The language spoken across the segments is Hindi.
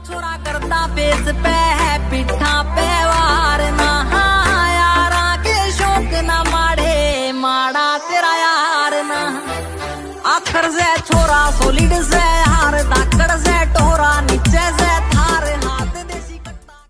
छोरा करता पेज पे है पिठा पे वार ना यारा के शौक ना माड़े माड़ा तेरा यार ना आखर से छोरा सोलिड से हार धाकड़ से टोरा नीचे से थार हाथ देसी कट्टा।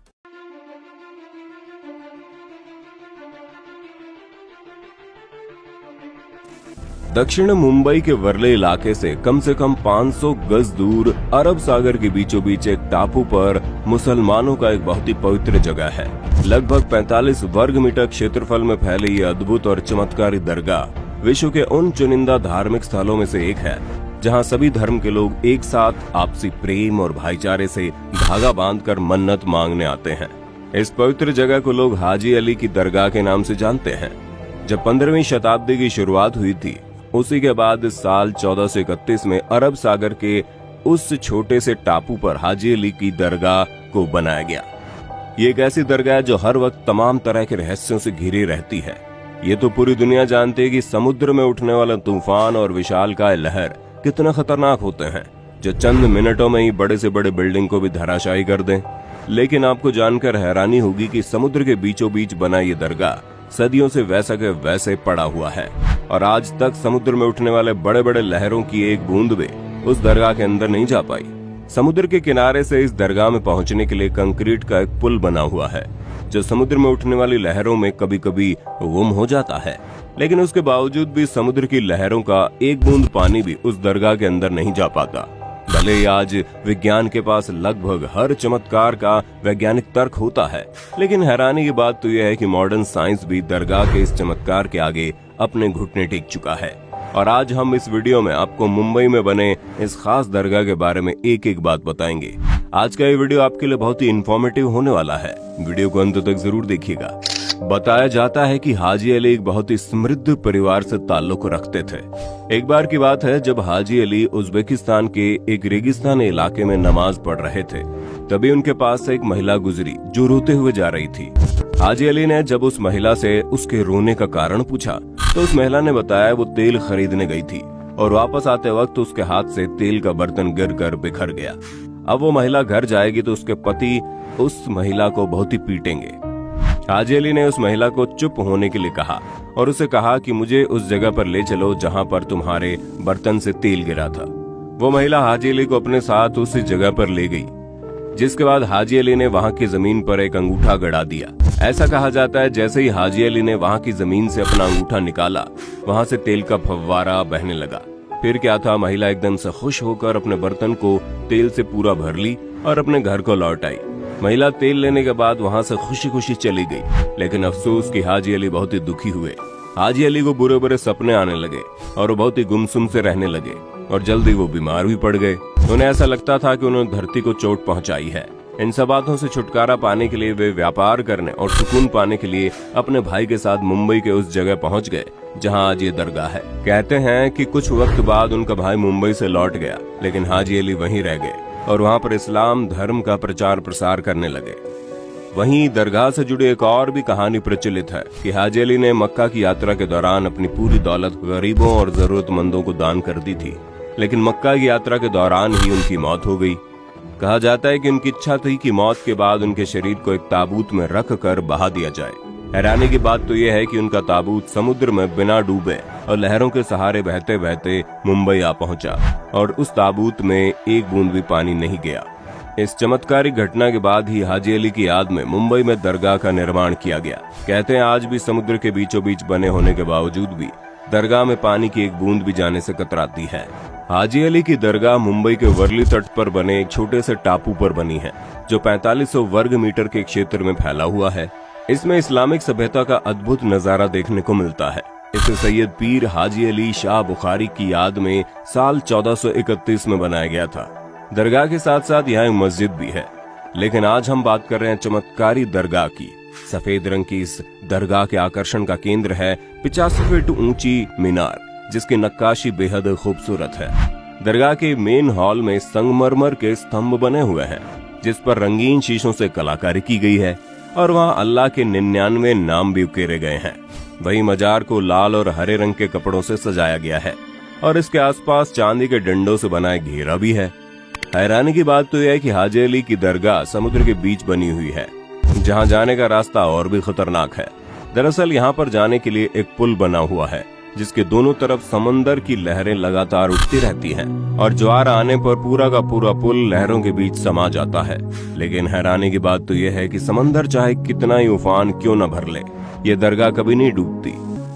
दक्षिण मुंबई के वर्ले इलाके से कम 500 गज दूर अरब सागर के बीचों बीच एक टापू पर मुसलमानों का एक बहुत ही पवित्र जगह है। लगभग 45 वर्ग मीटर क्षेत्रफल में फैली ये अद्भुत और चमत्कारी दरगाह विश्व के उन चुनिंदा धार्मिक स्थलों में से एक है जहां सभी धर्म के लोग एक साथ आपसी प्रेम और भाईचारे से धागा बांधकर मन्नत मांगने आते हैं। इस पवित्र जगह को लोग हाजी अली की दरगाह के नाम से जानते हैं। जब 15वीं शताब्दी की शुरुआत हुई थी, उसी के बाद साल 1431 में अरब सागर के उस छोटे से टापू पर हाजी अली की दरगाह को बनाया गया। ये एक ऐसी दरगाह जो हर वक्त तमाम तरह के रहस्यों से घिरी रहती है। ये तो पूरी दुनिया जानती है कि समुद्र में उठने वाला तूफान और विशालकाय लहर कितना खतरनाक होते हैं, जो चंद मिनटों में ही बड़े से बड़े बिल्डिंग को भी धराशायी कर दें। लेकिन आपको जानकर हैरानी होगी कि समुद्र के बीचों बीच बना ये दरगाह सदियों से वैसा के वैसे पड़ा हुआ है और आज तक समुद्र में उठने वाले बड़े बड़े लहरों की एक बूंद भी उस दरगाह के अंदर नहीं जा पाई। समुद्र के किनारे से इस दरगाह में पहुंचने के लिए कंक्रीट का एक पुल बना हुआ है जो समुद्र में उठने वाली लहरों में कभी कभी गुम हो जाता है, लेकिन उसके बावजूद भी समुद्र की लहरों का एक बूंद पानी भी उस दरगाह के अंदर नहीं जा पाता। भले ही आज विज्ञान के पास लगभग हर चमत्कार का वैज्ञानिक तर्क होता है, लेकिन हैरानी की बात तो यह है कि मॉडर्न साइंस भी दरगाह के इस चमत्कार के आगे अपने घुटने टेक चुका है। और आज हम इस वीडियो में आपको मुंबई में बने इस खास दरगाह के बारे में एक एक बात बताएंगे। आज का ये वीडियो आपके लिए बहुत ही इंफॉर्मेटिव होने वाला है, वीडियो को अंत तक जरूर देखिएगा। बताया जाता है कि हाजी अली एक बहुत ही समृद्ध परिवार से ताल्लुक रखते थे। एक बार की बात है जब हाजी अली उज्बेकिस्तान के एक रेगिस्तानी इलाके में नमाज पढ़ रहे थे, तभी उनके पास से एक महिला गुजरी जो रोते हुए जा रही थी। हाजी अली ने जब उस महिला से उसके रोने का कारण पूछा तो उस महिला ने बताया वो तेल खरीदने गई थी और वापस आते वक्त उसके हाथ से तेल का बर्तन गिरकर बिखर गया। अब वो महिला घर जाएगी तो उसके पति उस महिला को बहुत ही पीटेंगे। हाजी अली ने उस महिला को चुप होने के लिए कहा और उसे कहा कि मुझे उस जगह पर ले चलो जहां पर तुम्हारे बर्तन से तेल गिरा था। वो महिला हाजी अली को अपने साथ उस जगह पर ले गई, जिसके बाद हाजी अली ने वहां की जमीन पर एक अंगूठा गड़ा दिया। ऐसा कहा जाता है जैसे ही हाजी अली ने वहां की जमीन से अपना अंगूठा निकाला, वहां से तेल का फव्वारा बहने लगा। फिर क्या था, महिला एकदम से खुश होकर अपने बर्तन को तेल से पूरा भर ली और अपने घर को लौट आई। महिला तेल लेने के बाद वहां से खुशी खुशी चली गई, लेकिन अफसोस कि हाजी अली बहुत ही दुखी हुए। हाजी अली को बुरे बुरे सपने आने लगे और वो बहुत ही गुमसुम से रहने लगे और जल्दी वो बीमार भी पड़ गए। उन्हें ऐसा लगता था कि उन्होंने धरती को चोट पहुंचाई है। इन सब बातों से छुटकारा पाने के लिए वे व्यापार करने और सुकून पाने के लिए अपने भाई के साथ मुंबई के उस जगह पहुंच गए जहां आज ये दरगाह है। कहते हैं कि कुछ वक्त बाद उनका भाई मुंबई से लौट गया, लेकिन हाजी अली वहीं रह गए और वहां पर इस्लाम धर्म का प्रचार प्रसार करने लगे। वहीं दरगाह से जुड़ी एक और भी कहानी प्रचलित है कि हाजी अली ने मक्का की यात्रा के दौरान अपनी पूरी दौलत गरीबों और जरूरतमंदों को दान कर दी थी, लेकिन मक्का की यात्रा के दौरान ही उनकी मौत हो गई। कहा जाता है कि उनकी इच्छा थी कि मौत के बाद उनके शरीर को एक ताबूत में रख कर बहा दिया जाए। हैरानी की बात तो यह है कि उनका ताबूत समुद्र में बिना डूबे और लहरों के सहारे बहते बहते मुंबई आ पहुंचा और उस ताबूत में एक बूंद भी पानी नहीं गया। इस चमत्कारिक घटना के बाद ही हाजी अली की याद में मुंबई में दरगाह का निर्माण किया गया। कहते हैं आज भी समुद्र के बीचों बीच बने होने के बावजूद भी दरगाह में पानी की एक बूंद भी जाने से कतराती है। हाजी अली की दरगाह मुंबई के वर्ली तट पर बने एक छोटे से टापू पर बनी है जो 4500 वर्ग मीटर के क्षेत्र में फैला हुआ है। इसमें इस्लामिक सभ्यता का अद्भुत नजारा देखने को मिलता है। इसे सैयद पीर हाजी अली शाह बुखारी की याद में साल 1431 में बनाया गया था। दरगाह के साथ साथ यहाँ एक मस्जिद भी है, लेकिन आज हम बात कर रहे हैं चमत्कारी दरगाह की। सफेद रंग की इस दरगाह के आकर्षण का केंद्र है 50 फीट ऊंची मीनार, जिसकी नक्काशी बेहद खूबसूरत है। दरगाह के मेन हॉल में संगमरमर के स्तंभ बने हुए हैं, जिस पर रंगीन शीशों से कलाकारी की गई है और वहाँ अल्लाह के 99 नाम भी उकेरे गए हैं। वहीं मजार को लाल और हरे रंग के कपड़ों से सजाया गया है और इसके आसपास चांदी के डंडों से बना एक घेरा भी है। हैरानी की बात तो यह है कि हाजी अली की दरगाह समुद्र के बीच बनी हुई है, जहां जाने का रास्ता और भी खतरनाक है। दरअसल यहां पर जाने के लिए एक पुल बना हुआ है, जिसके दोनों तरफ समंदर की लहरें लगातार उठती रहती हैं और ज्वार आने पर पूरा का पूरा पुल लहरों के बीच समा जाता है। लेकिन हैरानी की बात तो यह है कि समंदर चाहे कितना ही उफान क्यों न भर ले, ये दरगाह कभी नहीं डूबती।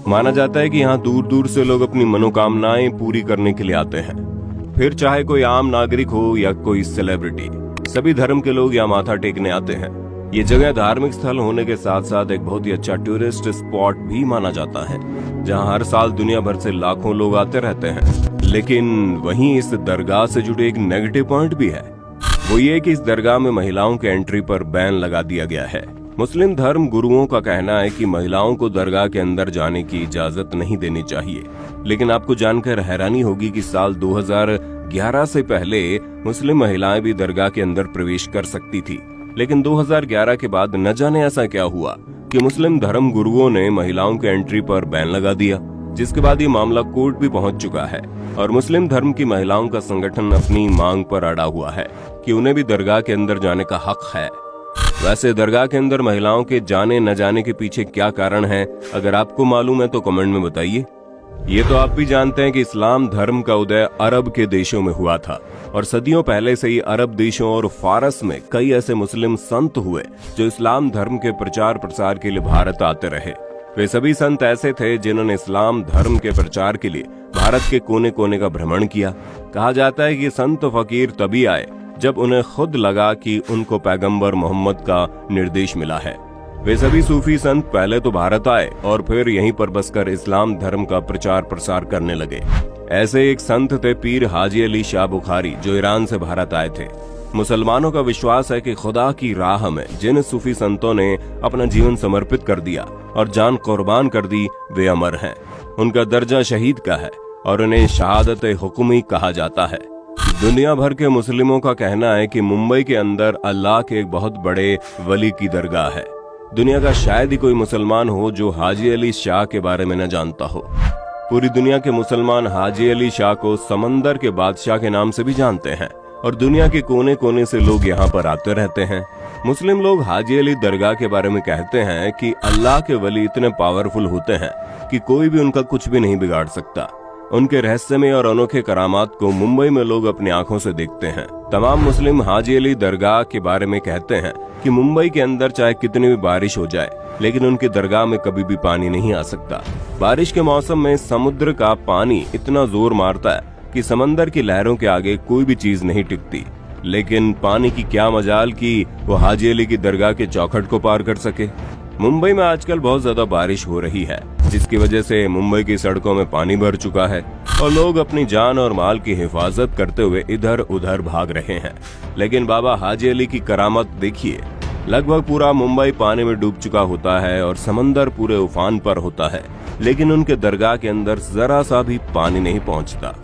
माना जाता है कि यहाँ दूर दूर से लोग अपनी मनोकामनाएं पूरी करने के लिए आते हैं। फिर चाहे कोई आम नागरिक हो या कोई सेलिब्रिटी, सभी धर्म के लोग यहाँ माथा टेकने आते हैं। ये जगह धार्मिक स्थल होने के साथ साथ एक बहुत ही अच्छा टूरिस्ट स्पॉट भी माना जाता है, जहां हर साल दुनिया भर से लाखों लोग आते रहते हैं। लेकिन वहीं इस दरगाह से जुड़े एक नेगेटिव पॉइंट भी है। वो ये कि इस दरगाह में महिलाओं के एंट्री पर बैन लगा दिया गया है। मुस्लिम धर्म गुरुओं का कहना है कि महिलाओं को दरगाह के अंदर जाने की इजाजत नहीं देनी चाहिए। लेकिन आपको जानकर हैरानी होगी कि साल 2011 से पहले मुस्लिम महिलाएं भी दरगाह के अंदर प्रवेश कर सकती थी। लेकिन 2011 के बाद न जाने ऐसा क्या हुआ कि मुस्लिम धर्म गुरुओं ने महिलाओं के एंट्री पर बैन लगा दिया, जिसके बाद ये मामला कोर्ट भी पहुंच चुका है और मुस्लिम धर्म की महिलाओं का संगठन अपनी मांग पर अड़ा हुआ है कि उन्हें भी दरगाह के अंदर जाने का हक है। वैसे दरगाह के अंदर महिलाओं के जाने न जाने के पीछे क्या कारण है, अगर आपको मालूम है तो कमेंट में बताइए। ये तो आप भी जानते हैं कि इस्लाम धर्म का उदय अरब के देशों में हुआ था और सदियों पहले से ही अरब देशों और फारस में कई ऐसे मुस्लिम संत हुए जो इस्लाम धर्म के प्रचार प्रसार के लिए भारत आते रहे। वे सभी संत ऐसे थे जिन्होंने इस्लाम धर्म के प्रचार के लिए भारत के कोने कोने का भ्रमण किया। कहा जाता है कि संत फकीर तभी आए जब उन्हें खुद लगा कि उनको पैगंबर मोहम्मद का निर्देश मिला है। वे सभी सूफी संत पहले तो भारत आए और फिर यहीं पर बसकर इस्लाम धर्म का प्रचार प्रसार करने लगे। ऐसे एक संत थे पीर हाजी अली शाह बुखारी, जो ईरान से भारत आए थे। मुसलमानों का विश्वास है कि खुदा की राह में जिन सूफी संतों ने अपना जीवन समर्पित कर दिया और जान कुर्बान कर दी, वे अमर हैं। उनका दर्जा शहीद का है और उन्हें शहादत हुक्मी कहा जाता है। दुनिया भर के मुस्लिमों का कहना है कि मुंबई के अंदर अल्लाह के एक बहुत बड़े वली की दरगाह है। दुनिया का शायद ही कोई मुसलमान हो जो हाजी अली शाह के बारे में न जानता हो। पूरी दुनिया के मुसलमान हाजी अली शाह को समंदर के बादशाह के नाम से भी जानते हैं और दुनिया के कोने कोने से लोग यहाँ पर आते रहते हैं। मुस्लिम लोग हाजी अली दरगाह के बारे में कहते हैं कि अल्लाह के वली इतने पावरफुल होते हैं कि कोई भी उनका कुछ भी नहीं बिगाड़ सकता। उनके रहस्यमय और अनोखे करामात को मुंबई में लोग अपनी आंखों से देखते हैं। तमाम मुस्लिम हाजी अली दरगाह के बारे में कहते हैं कि मुंबई के अंदर चाहे कितनी भी बारिश हो जाए, लेकिन उनकी दरगाह में कभी भी पानी नहीं आ सकता। बारिश के मौसम में समुद्र का पानी इतना जोर मारता है कि समंदर की लहरों के आगे कोई भी चीज नहीं टिकती। लेकिन पानी की क्या मजाल कि वो हाजी अली की दरगाह के चौखट को पार कर सके। मुंबई में आजकल बहुत ज्यादा बारिश हो रही है, जिसकी वजह से मुंबई की सड़कों में पानी भर चुका है और लोग अपनी जान और माल की हिफाजत करते हुए इधर उधर भाग रहे हैं। लेकिन बाबा हाजी अली की करामत देखिए, लगभग पूरा मुंबई पानी में डूब चुका होता है और समंदर पूरे उफान पर होता है, लेकिन उनके दरगाह के अंदर जरा सा भी पानी नहीं पहुंचता।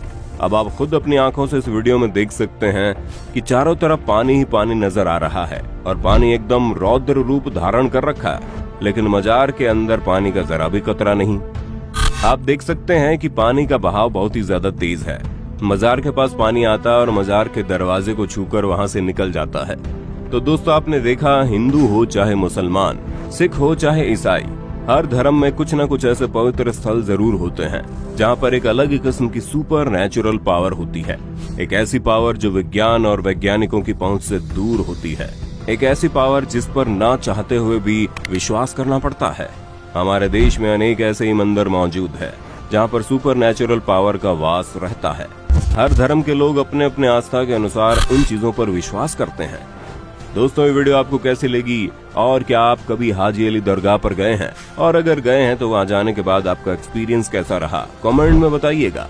अब आप खुद अपनी आंखों से इस वीडियो में देख सकते हैं कि चारों तरफ पानी ही पानी नजर आ रहा है और पानी एकदम रौद्र रूप धारण कर रखा है, लेकिन मजार के अंदर पानी का जरा भी कतरा नहीं। आप देख सकते हैं कि पानी का बहाव बहुत ही ज्यादा तेज है। मजार के पास पानी आता है और मजार के दरवाजे को छूकर वहां से निकल जाता है। तो दोस्तों, आपने देखा, हिंदू हो चाहे मुसलमान, सिख हो चाहे ईसाई, हर धर्म में कुछ न कुछ ऐसे पवित्र स्थल जरूर होते हैं जहाँ पर एक अलग ही किस्म की सुपर नेचुरल पावर होती है। एक ऐसी पावर जो विज्ञान और वैज्ञानिकों की पहुंच से दूर होती है। एक ऐसी पावर जिस पर ना चाहते हुए भी विश्वास करना पड़ता है। हमारे देश में अनेक ऐसे ही मंदिर मौजूद है जहाँ पर सुपर नेचुरल पावर का वास रहता है। हर धर्म के लोग अपने अपने आस्था के अनुसार उन चीजों पर विश्वास करते हैं। दोस्तों, ये वीडियो आपको कैसी लगी और क्या आप कभी हाजी अली दरगाह पर गए हैं, और अगर गए हैं तो वहां जाने के बाद आपका एक्सपीरियंस कैसा रहा, कमेंट में बताइएगा।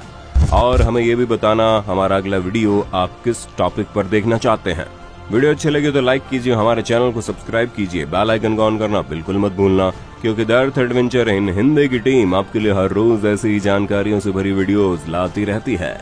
और हमें ये भी बताना हमारा अगला वीडियो आप किस टॉपिक पर देखना चाहते हैं। वीडियो अच्छे लगे तो लाइक कीजिए, हमारे चैनल को सब्सक्राइब कीजिए, बेल आइकन को ऑन करना बिल्कुल मत भूलना, क्योंकि the earth adventure in Hindi की टीम आपके लिए हर रोज ऐसी ही जानकारियों से भरी वीडियोस लाती रहती है।